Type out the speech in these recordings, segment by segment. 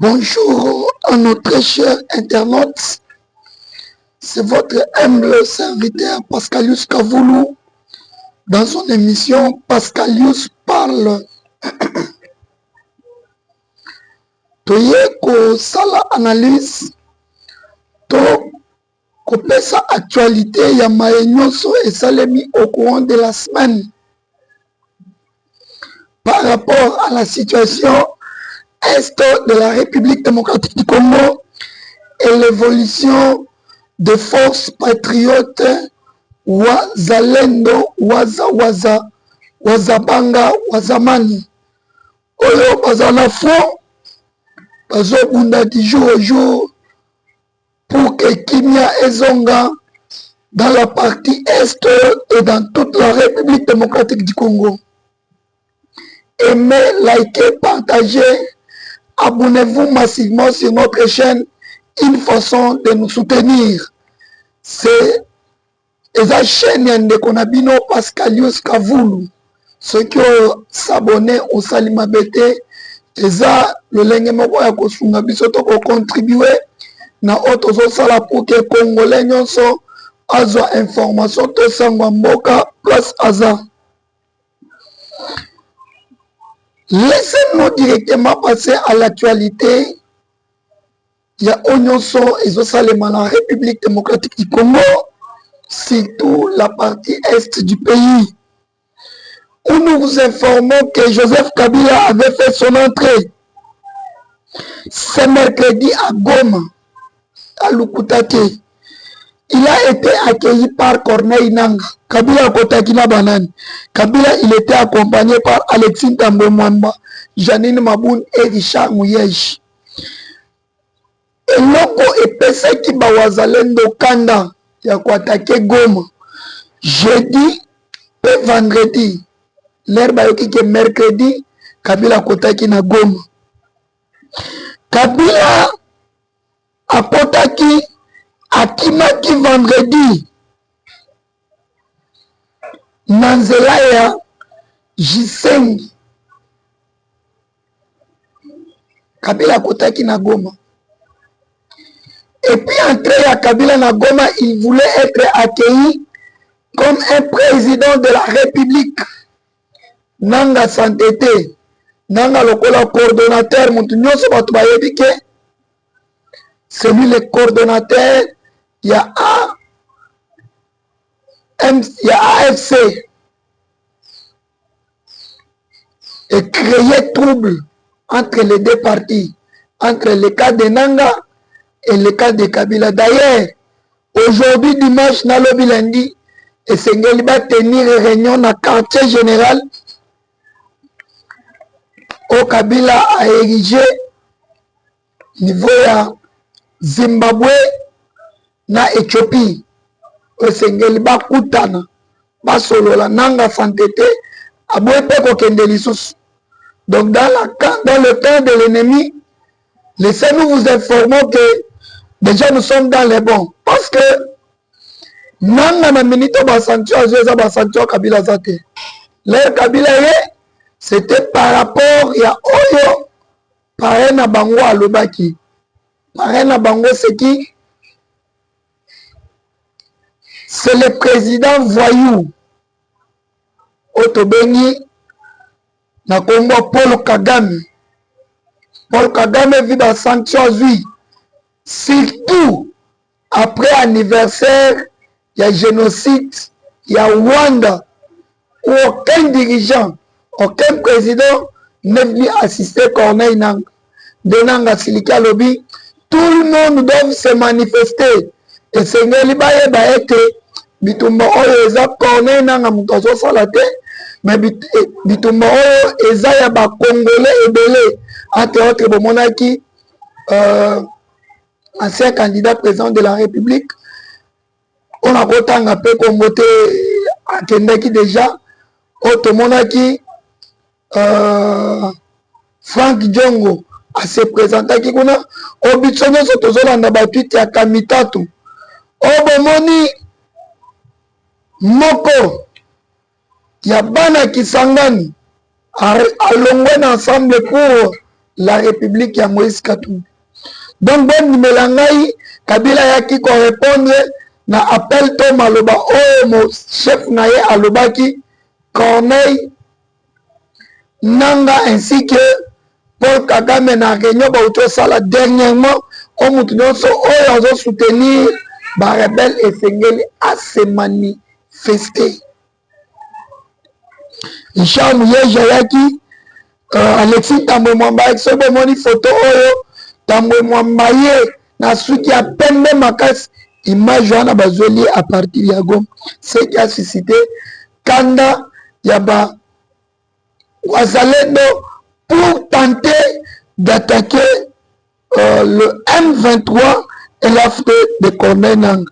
Bonjour à nos très chers internautes, c'est votre humble serviteur Pascalius Kavoulou dans son émission Pascalius parle. Toye ko sala analyse to kopesa actualité ya mayenyoso et salemi au courant de la semaine par rapport à la situation est de la République démocratique du Congo et l'évolution des forces patriotes Wazalendo, Wazabanga, Wazamani. Oyo bazana fond, bazo bunda du jour au jour pour que Kimia Ezonga dans la partie Est et dans toute la République démocratique du Congo. Aimez, likez, partagez. Abonnez-vous massivement sur notre chaîne. Une façon de nous soutenir, c'est la chaîne de Konabino Pascalius Kavoulou. Ceux qui ont s'abonné au Salima BT, et ça, le lengemoko ya kosunga biso to ko contribuer na auto so sala pour que Congolais nyonso azwa information to sangwa mboka plus aza. Laissez-nous directement passer à l'actualité. Il y a Onyonso et Zosalema, la République démocratique du Congo, surtout la partie est du pays, où nous vous informons que Joseph Kabila avait fait son entrée ce mercredi à Goma, à Lukutate. Il a été accueilli par Corneille Nanga. Kabila Kotakina Banane. Kabila, il était accompagné par Alexis Tambwe Mwamba, Janine Maboun et Richard Mouyej. Et loko epesa ki bawazalendo kanda ya kuatake Goma jeudi et vendredi. L'air bayoki ke mercredi Kabila kotaki na Goma. Kabila akotaki akimaki vendredi na nzela ya Jisengi. Kabila akotaki na Goma. Et puis entré à Kabila na Goma, il voulait être accueilli comme un président de la République. Nanga Santete, Nanga lokola coordonnateur, Moutounyoso Batubayebike, c'est lui le coordonnateur, il y a AFC. Et créer trouble entre les deux partis, entre le cas de Nanga et le cas de Kabila. D'ailleurs, aujourd'hui, dimanche, Nalobi lundi, et Sengeli va tenir réunion dans le quartier général au Kabila a érigé niveau ya Zimbabwe na Éthiopie. Au Sengeli va Koutana, va Solola, Nanga Santete, Aboué Peko Kendelissus. Donc, dans le temps de l'ennemi, laissez-nous vous informer que déjà nous sommes dans les bons. Parce que Nanga na minito basancho azoeza basancho Kabila zate. L'air Kabila c'était par rapport à Oyo Parena Bango Alobaki. Parena Bango c'est qui? C'est le président voyou Otobengi na Congo Paul Kagame. Paul Kagame vit dans sanction lui. Surtout après anniversaire, il y a génocide, il y a Rwanda, où aucun dirigeant, aucun président n'est venu assister Corneille Nanga. De Nanga Silika Lobby, tout le monde doit se manifester. Et c'est Ngelibaye Baete, Bitumba Oyo Eza Corneille Nanga Moutoso Salate, mais Bitumba Oyo Eza Yaba Congolais et Belé, entre autres Bomonaki, ancien candidat président de la République. On a autant appelé comme voté à Kendaki déjà. Otomonaki Frank Djongo a se présenté qui kuna Obitsono Sotozola na batwiti ya Kamitatu. Obomoni Moko ya bana Kisangani alongwe ensemble pour la République ya Moïse Katumbi. Donc bon Nimelangai Kabila yaki ko répondre na appel to maloba o mo chef naye alobaki Corneille Nanga ainsi que Paul Kagame na réunion ba auto sala dernièrement au mutu nyonso oyo azo soutenir ba rebelle esengeli à se manifester. Richard Mouye Jayaki Alexis Tambwe Mwamba sobe moni photo oyo Tambwe Mwamba ye na suki ya pembe makasi image wana bazoli à partir ya Goma, ce qui a suscité kanda ya ba Wazalendo pour tenter d'attaquer le M23 et l'AFD de Corneille Nangaa.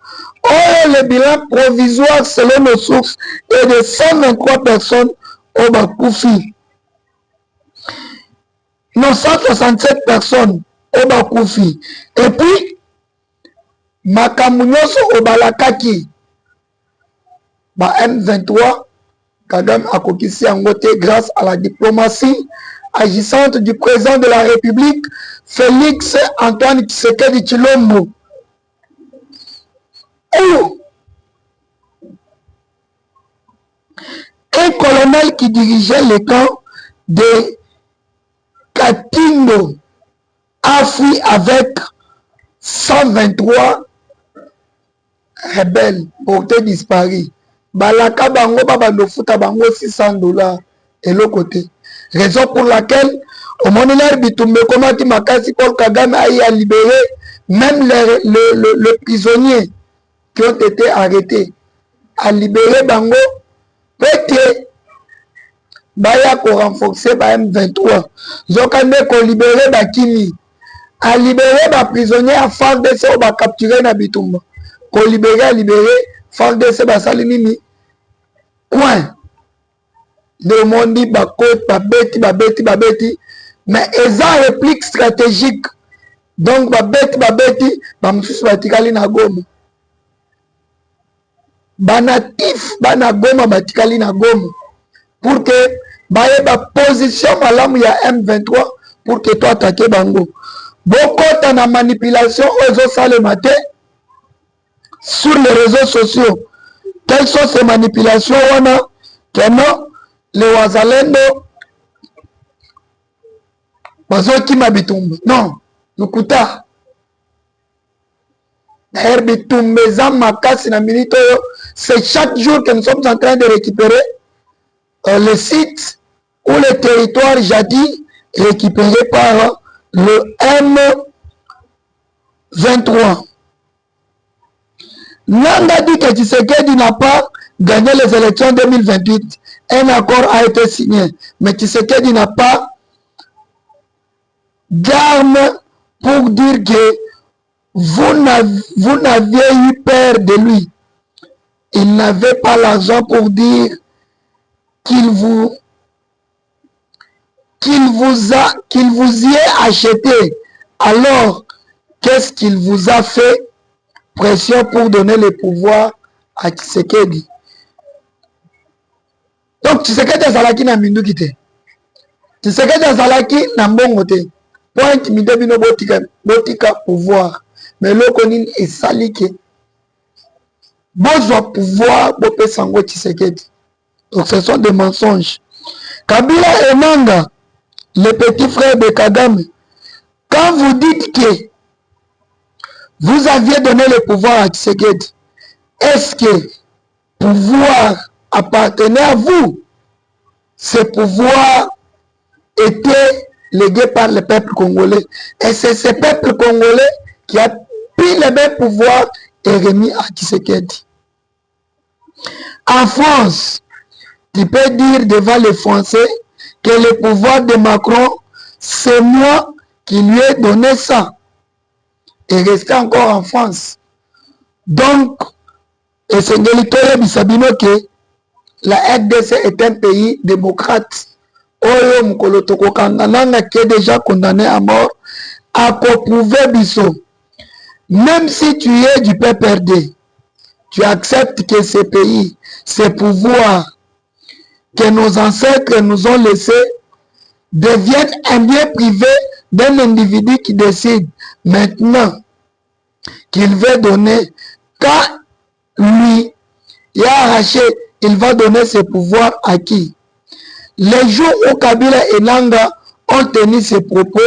Or, le bilan provisoire selon nos sources est de 123 personnes au Bakoufi. Non, 167 personnes au Bakoufi. Et puis, Makamunyoso au Balakaki, M23, Kagame a kokisi en côté grâce à la diplomatie agissante du président de la République, Félix Antoine Tshisekedi Tshilombo. Un colonel qui dirigeait le camp de Katindo a fui avec 123 rebelles portés disparus. Balaka bango babando futa bango $600 et l'autre côté. Raison pour laquelle au moninaire Bitumbe Komati Makasi Paul Kagame a libéré même les prisonniers qui ont été arrêtés. A libéré bango peut-être baya ko renforcer ba M23. Zokande ko libérer Bakimi. A libéré ba prisonniers à FARDC ba capturer na Bitumba. Ko libérer FARDC basali nini coin de mondi bakot babeti mais eza réplique stratégique donc babeti bamususu batikali na Goma banatif bana Goma batikali na Goma pour que baye ba position malamu ya M23 pour que toi attaquer bango bokota na manipulation ozo salema te sur les réseaux sociaux. Quelles sont ces manipulations? Que non, les Wazalendo, Bazoki Mabitumbe. Non, Nukuta. D'ailleurs, Bitumbe, Zamakasi, c'est chaque jour que nous sommes en train de récupérer les sites ou les territoires jadis récupérés par le M23. Nanga dit que Tshisekedi n'a pas gagné les élections 2028. Un accord a été signé. Mais Tshisekedi n'a pas d'armes pour dire que vous n'aviez eu peur de lui. Il n'avait pas l'argent pour dire qu'il vous y ait acheté. Alors, qu'est-ce qu'il vous a fait? Pression pour donner le pouvoir à Tshisekedi. Donc Tshisekedi azalaki na minduki te. Tshisekedi azalaki na mbongo te. Point midebino botika pouvoir. Mais loko nini esali ke bozwa pouvoir bopesa ngo Tshisekedi. Donc ce sont des mensonges. Kabila et Nanga, le petit frère de Kagame, quand vous dites que vous aviez donné le pouvoir à Tshisekedi, est-ce que pouvoir appartenait à vous? Ce pouvoir était légué par le peuple congolais. Et c'est ce peuple congolais qui a pris le même pouvoir et remis à Tshisekedi. En France, tu peux dire devant les Français que le pouvoir de Macron, c'est moi qui lui ai donné ça. Et rester encore en France. Donc, et c'est que la RDC est un pays démocrate. Oyo mukolo tokokanga qui est déjà condamné à mort à prouver biso. Même si tu es du PPRD, tu acceptes que ce pays, ce pouvoir que nos ancêtres nous ont laissé, devienne un bien privé d'un individu qui décide maintenant qu'il veut donner, quand lui il a arraché, il va donner ses pouvoirs à qui? Les jours où Kabila et Nanga ont tenu ces propos,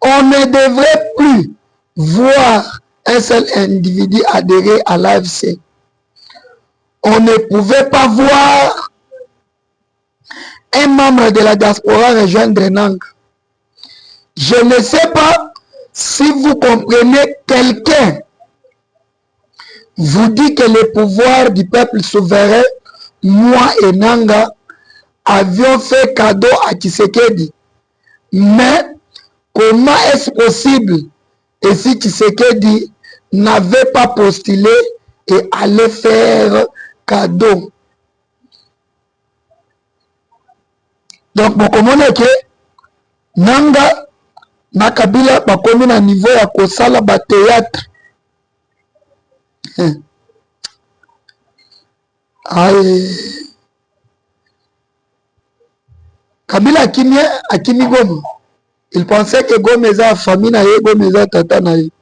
on ne devrait plus voir un seul individu adhérer à l'AFC. On ne pouvait pas voir un membre de la diaspora rejoindre Nanga. Je ne sais pas si vous comprenez, quelqu'un vous dit que le pouvoir du peuple souverain, moi et Nanga, avions fait cadeau à Tshisekedi. Mais comment est-ce possible? Et si Tshisekedi n'avait pas postulé et allait faire cadeau? Donc, vous comprenez que Nanga na Kabila bakomi na niveau ya kosala ba théâtre. Kabila akimi Goma. Il pensait que Goma est famille na ye, Goma est tata na ye.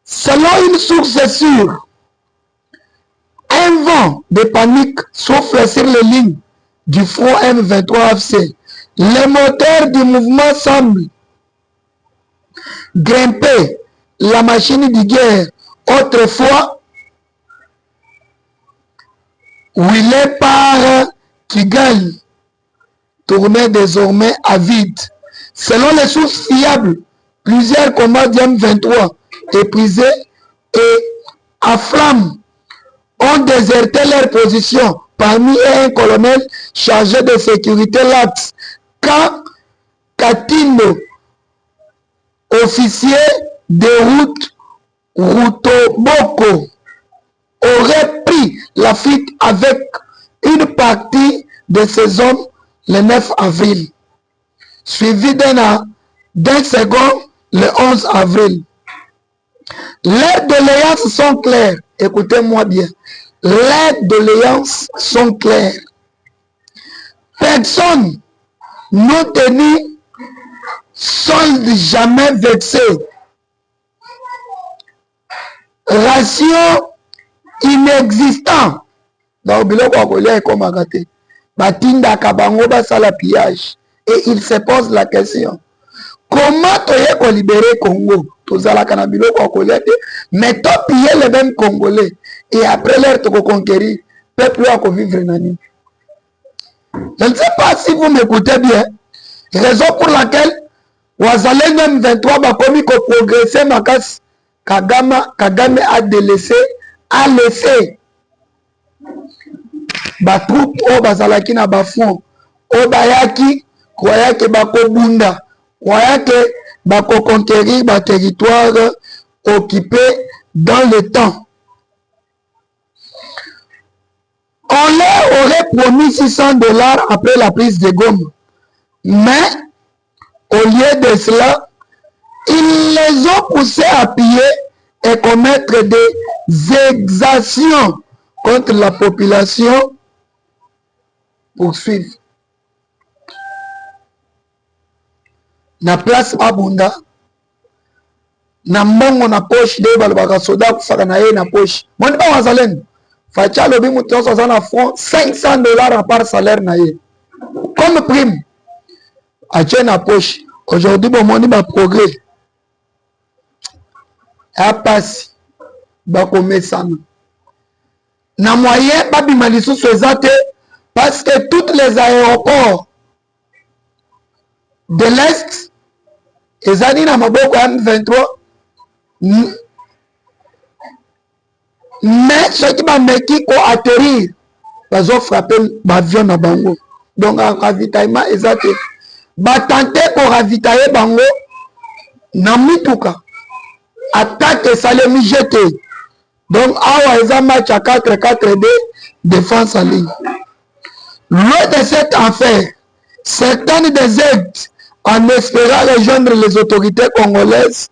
Selon une source sûre, un vent de panique souffle sur les lignes du front M23 AFC. Les moteurs du mouvement semblent grimper la machine de guerre autrefois où il est par Kigali, tourné désormais à vide. Selon les sources fiables, plusieurs combats du M23 épuisés et à flamme ont déserté leur position. Parmi eux, un colonel chargé de sécurité l'axe. Quand Katino, officier de route Rutoboko, aurait pris la fuite avec une partie de ses hommes le 9 avril, suivi d'un second le 11 avril. Leurs doléances sont claires. Écoutez-moi bien. Leurs doléances sont claires. Personne non tenu solde jamais vexé. Ration inexistant. Donc, biloko akolia comme agate. Batinda kabango basala pillage. Et il se pose la question. Comment toye libérer Congo? Tozala kana biloko akolia te. Mais to piller les mêmes Congolais. Et après leur to conquérir. Peuple a vivre nani. Je ne sais pas si vous m'écoutez bien. Raison pour laquelle Wazalé même 23 bakomi ko progresser makas Kagame a laissé ba troupe o bazalaki na bafond o bayaki croyait que bako bunda croyait que bako conquérir ba territoire occupé dans le temps. On leur aurait promis $600 après la prise de Goma. Mais, au lieu de cela, ils les ont poussés à piller et commettre des exactions contre la population. Poursuivre. Na place Abunda, na mbongo na poche de balbaka soda kufaka na ye na poche. Mwani ba wazalendo. Facha lobi mutu soza na front $500 à part salaire na ye. Comme prime. Ache na poche. Aujourd'hui, bon moni ba progrès. A passe. Ba komesana. Na moyen ba bimalisu soezate parce que tous les aéroports de l'Est, ezali na maboko ya M23. Mais ceux qui va meki ko atterrir, ils ont frappé l'avion na bango. Donc en ravitaillement exact. Ba tenter pour ravitailler bango na mituka. Attaque salemi jeté. Donc awa eza match à 4-4-2 défense en ligne. Loin de cette affaire, certaines des aides en espérant rejoindre les autorités congolaises,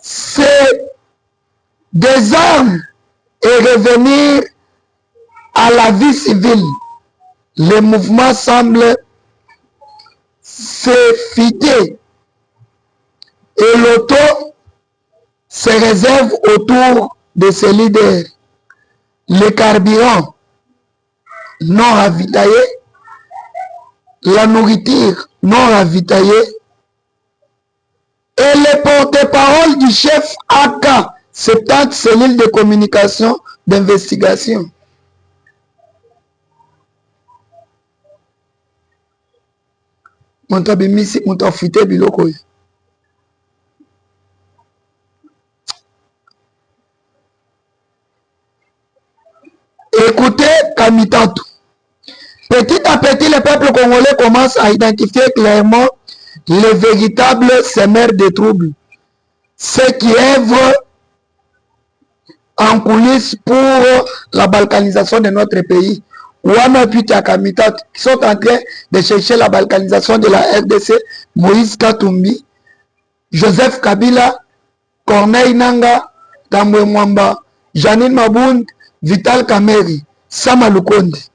c'est des armes et revenir à la vie civile, le mouvement semble se fider et l'auto se réserve autour de ses leaders. Le carburant non ravitaillé, la nourriture non ravitaillée et le porte-parole du chef AK 70 cellules de communication d'investigation. Montabimisi, montafite biloko. Écoutez Kamitatou. Petit à petit, le peuple congolais commence à identifier clairement les véritables semeurs de troubles. Ceux qui œuvrent en coulisses pour la balkanisation de notre pays. Ouama Pita Kamitatou, qui sont en train de chercher la balkanisation de la RDC, Moïse Katumbi, Joseph Kabila, Corneille Nanga, Tambwe Mwamba, Janine Mabound, Vital Kameri, Sama Lukondi.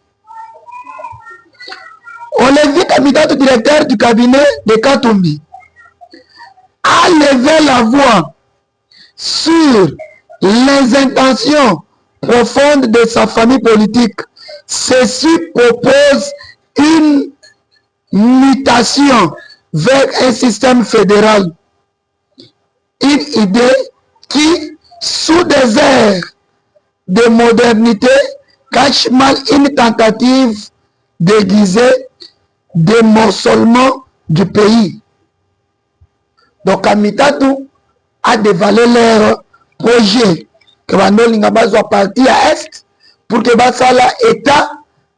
On l'a vu Kamitatou, directeur du cabinet de Katumbi, a levé la voix sur les intentions profondes de sa famille politique. Ceci propose une mutation vers un système fédéral. Une idée qui, sous des airs de modernité, cache mal une tentative déguisée de morcellement du pays. Donc Kamitatou a dévalé leur projet que Bandolinga soit parti à Est pour que Basala État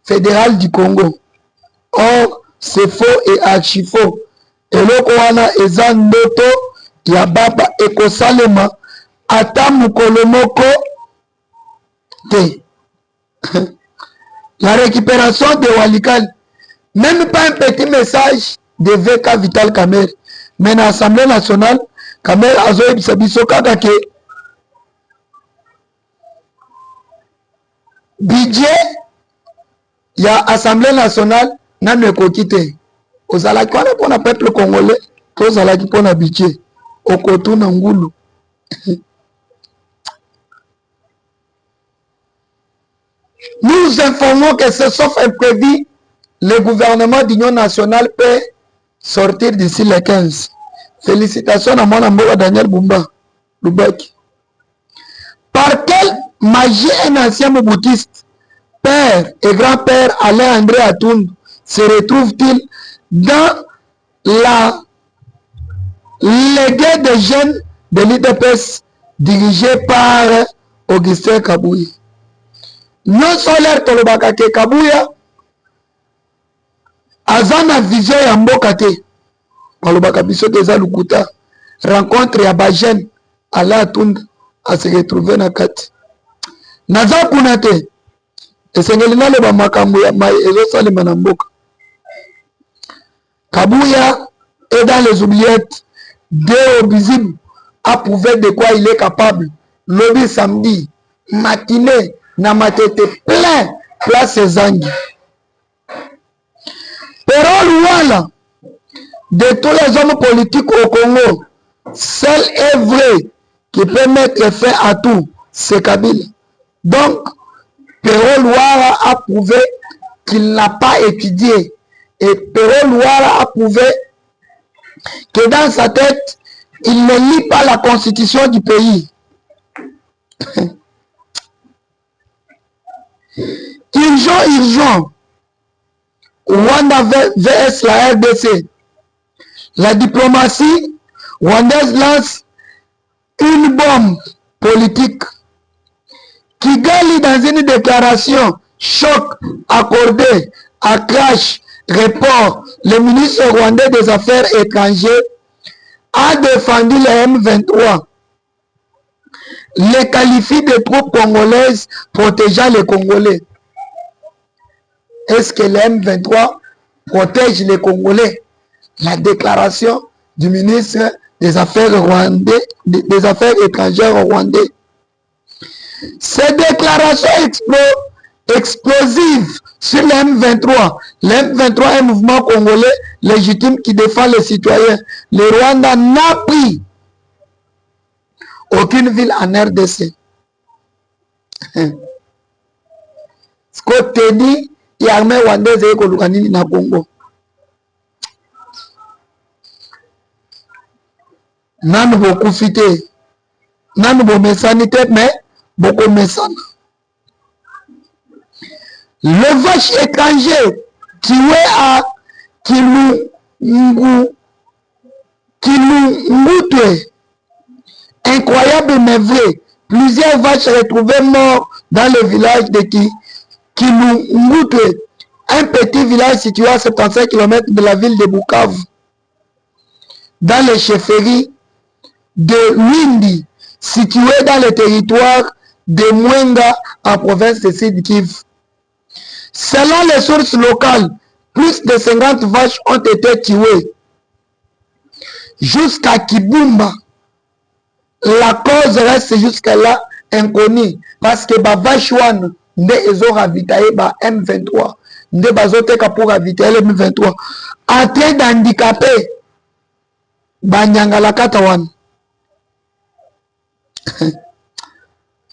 fédéral du Congo. Or, c'est faux et archi faux. Et le Kowana Eza Ndoto ya Baba Ekosalema Ata Mukolomoko te. La récupération de Walikal, même pas un petit message de VK Vital Kamer, mais dans l'Assemblée nationale, Kamer Azoe Bisabiso Kakake, budget, il y a Assemblée nationale, n'a ne kokite. Aux alakwana pour le peuple congolais, aux alaki pour le budget, au koto nangulu. Nous informons que ce sauf imprévu, le gouvernement d'Union nationale peut sortir d'ici le 15. Félicitations à mon amour Daniel Bumba Lubaki. Par quelle magie un ancien moboutiste, père et grand-père Alain André Atoun, se retrouve-t-il dans la léguée des jeunes de l'IDPS dirigé par Augustin Kabouya? Non solaire Tolobaka ke Kabouya Azana vision ya mboka te. Palobaka biso teza lukuta rencontre ya bajene Alain Atoun a se retrouver na kati. Naza kuna te. Esengeli naloba makambo ya mai ezosalema na mboka. Kabouya est dans les oubliettes. Dès au visible a prouvé de quoi il est capable. Lobby samedi, matinée, na matete plein, place Zangi. Parole voilà de tous les hommes politiques au Congo, seul est vrai qui peut mettre fin à tout, c'est Kabila. Donc, Pero Louara a prouvé qu'il n'a pas étudié. Et Pero Louara a prouvé que dans sa tête, il ne lit pas la constitution du pays. Urgent. Rwanda vs la RDC. La diplomatie rwandaise lance une bombe politique. Kigali, dans une déclaration choc accordée à Crash Report, le ministre rwandais des Affaires étrangères a défendu le M23. Les qualifie de troupes congolaises protégeant les Congolais. Est-ce que le M23 protège les Congolais? La déclaration du ministre des Affaires rwandais, des Affaires étrangères rwandais. Ces déclarations explosive sur le M23. Le M23 est un mouvement congolais légitime qui défend les citoyens. Le Rwanda n'a pris aucune ville en RDC. Ce que tu dis, il y a l'armée rwandaise et le na Congo. Nan beaucoup fité. Nan beaucoup mesanité, mais beaucoup mesana. Le vache étranger tué à Kilungutwe. Incroyable mais vrai. Plusieurs vaches retrouvées mortes dans le village de Kilungutwe, un petit village situé à 75 km de la ville de Bukavu, dans les chefferies de Windi, situé dans le territoire de Mwenga en province de Sud-Kivu. Selon les sources locales, plus de 50 vaches ont été tuées. Jusqu'à Kibumba, la cause reste jusqu'à là inconnue. Parce que les vaches ont ravitaillé le M23. Ils ont pour ravitailler le M23. En train d'handicaper Banyangala Katawan.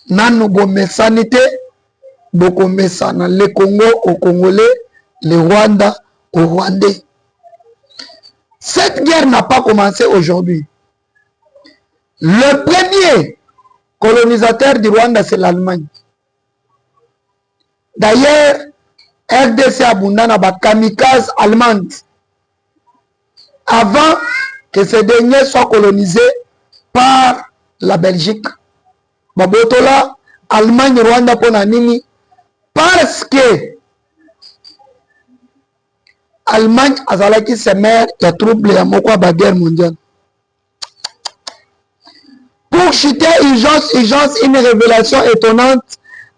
Nanu Bomesanité. Beaucoup mesana, le Congo au Congolais, le Rwanda au Rwandais. Cette guerre n'a pas commencé aujourd'hui. Le premier colonisateur du Rwanda, c'est l'Allemagne. D'ailleurs, RDC Abundana ba kamikaze allemande. Avant que ces derniers soient colonisés par la Belgique. Babotola, Allemagne, Rwanda, Ponanini. Parce que l'Allemagne a qui se met à troubler à la guerre mondiale. Pour chuter urgence, une révélation étonnante,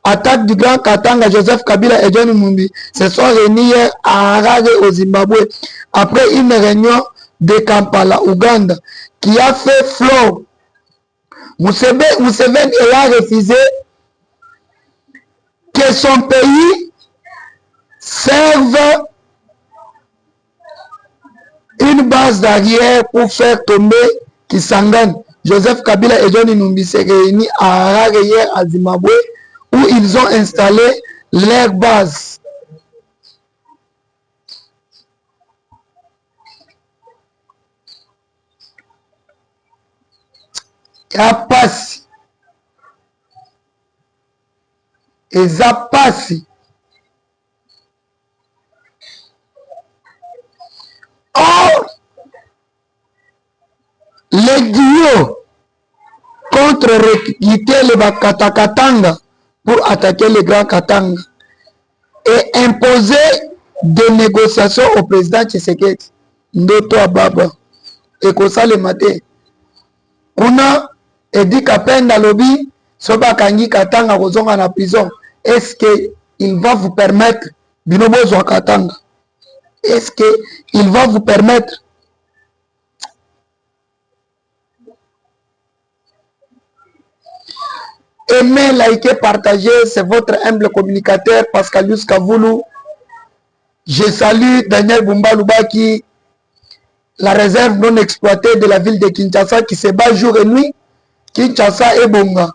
attaque du grand Katanga, Joseph Kabila et John Mumbi se sont réunis hier à Harare au Zimbabwe après une réunion de Kampala, Ouganda, qui a fait flot. Museveni a refusé que son pays serve une base d'arrière pour faire tomber Kisangani. Joseph Kabila et John Numbi se réunis à Harare hier à Zimbabwe où ils ont installé leur base. Kapasi. Et Zapasi. Or, les duos contre recruter le Bakatakatanga pour attaquer le Grand Katanga et imposer des négociations au président Tshisekedi. Ndoto Ababa. Et comme ça le matin. Kuna Edi Kapenda Lobby. Soba Kangi Katanga Kozonga na prison. Est-ce qu'il va vous permettre Binobo Zwa Katanga? Est-ce qu'il va vous permettre? Aimez, likez, partagez. C'est votre humble communicateur Pascalius Kavoulou. Je salue Daniel Bumba Lubaki, la réserve non exploitée de la ville de Kinshasa qui se bat jour et nuit. Kinshasa et Bonga.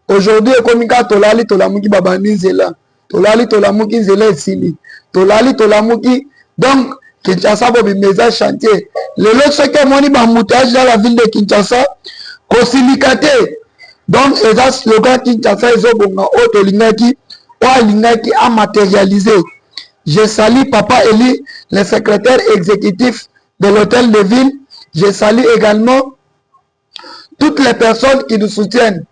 Aujourd'hui, comme Tolali Tolamuki Babani Zela, Tolali Tolamuki Zela Sili, Tolali Tolamuki, donc Kinshasa Bobi Meza chantier. Le lot ce que moni bamoutage dans la ville de Kinshasa, Kosilikate. Donc, et ça, le gars Kinshasa et Zobonga, Otolingaki, Oalingaki a matérialisé. Je salue Papa Eli, le secrétaire exécutif de l'hôtel de ville. Je salue également toutes les personnes qui nous soutiennent.